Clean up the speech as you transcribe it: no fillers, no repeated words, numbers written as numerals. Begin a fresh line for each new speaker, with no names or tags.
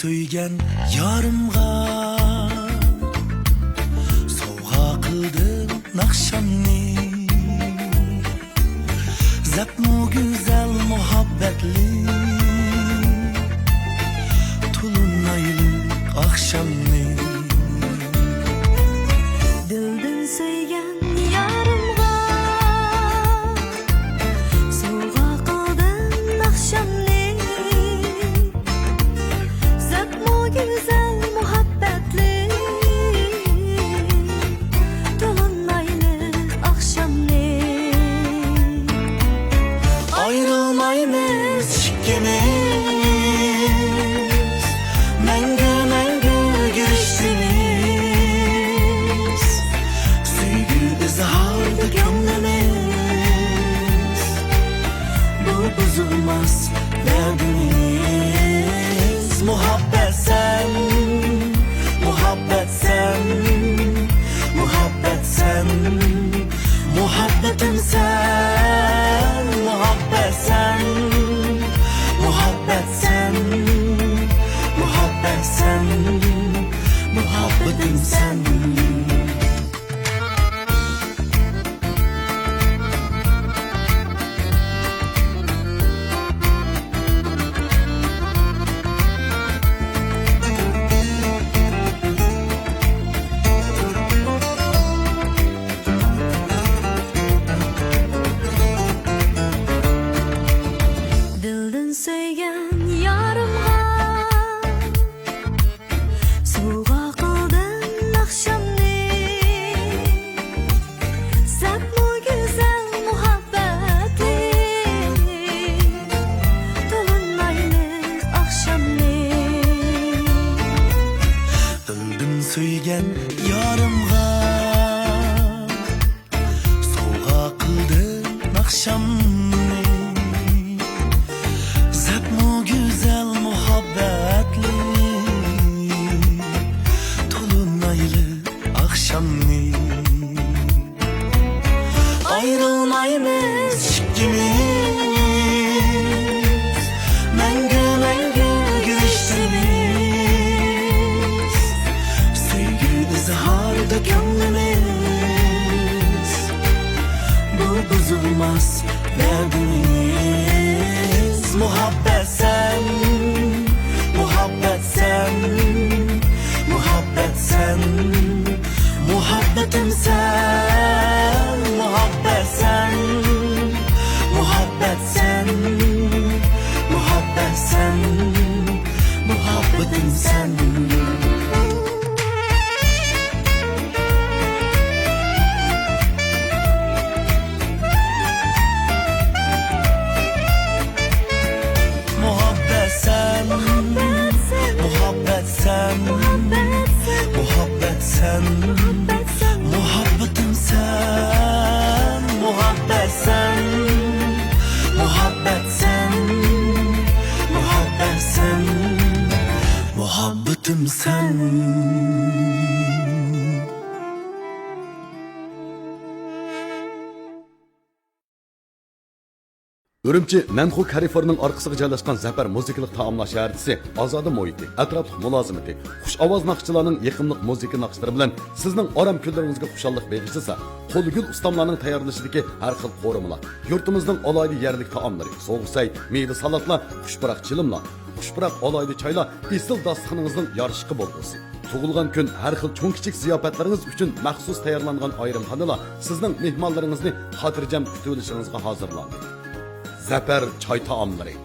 söygen yarımga sovg'a qildim naqshamni zatmu güzel muhabbetli tulunaylı akşamni
Dilden söygen yarımga sovg'a qildim naqshamni zatmu güzel muhabbetli tulunaylı akşamni
ayrılmayız ikimiz Mengü giriştiniz Sevgi izharda gönlümüz Bu bozulmaz derdimiz Muhabbet sen, muhabbet sen Muhabbet sen, muhabbetim sen Muhabbet sen, muhabbet sen Muhabbet sen, muhabbetim sen
Dilden söygen yarımga sovg'a qildim naqshamni zatmu güzel muhabbetli tulunaylı akşamni
Öldüm söygen yarımga Sovg'a qildim naqshamni Zatmu güzel muhabbetli Tulunaylı akşamni Ayrılmayız ikimiz Mengü giriştiniz Sevgi izharda gönlümüz Bu bozulmaz derdimiz Muhabbet sen, muhabbet sen Muhabbet sen, muhabbetim sen Muhabbet sen, muhabbet sen Muhabbet sen, muhabbetim sen Muhabbet sen, muhabbet sen Muhabbet sen, muhabbetim sen Muhabbet sen, muhabbet sen Muhabbet sen, muhabbetim sen
Үрümçi Nanxu Kariforning orqasiga joylashgan Zafar muzikalik taomlash shaharchisi, ozoda muhiti, atrofli mulozimati, xush ovoz naqshchilarning yiqimliq muzika naqshlari bilan sizning oram kunlaringizga xushallik bag'ishlasa, qo'ligul ustamlarning tayyorlashidagi har xil qo'rimalar, yurtimizning olayli yerlik taomlari, so'g'say, meyda salatlar, xushbiroq chilimlar, xushbiroq olayli choylar esil dasturxoningizning yorishqi bo'lsin. Tug'ilgan kun har xil cho'ng kichik ziyofatlaringiz uchun maxsus tayyorlangan ayrim xonalar sizning mehmonlaringizni xotirjam kutib olishingizga hozirlandi. Zafar choy taomlari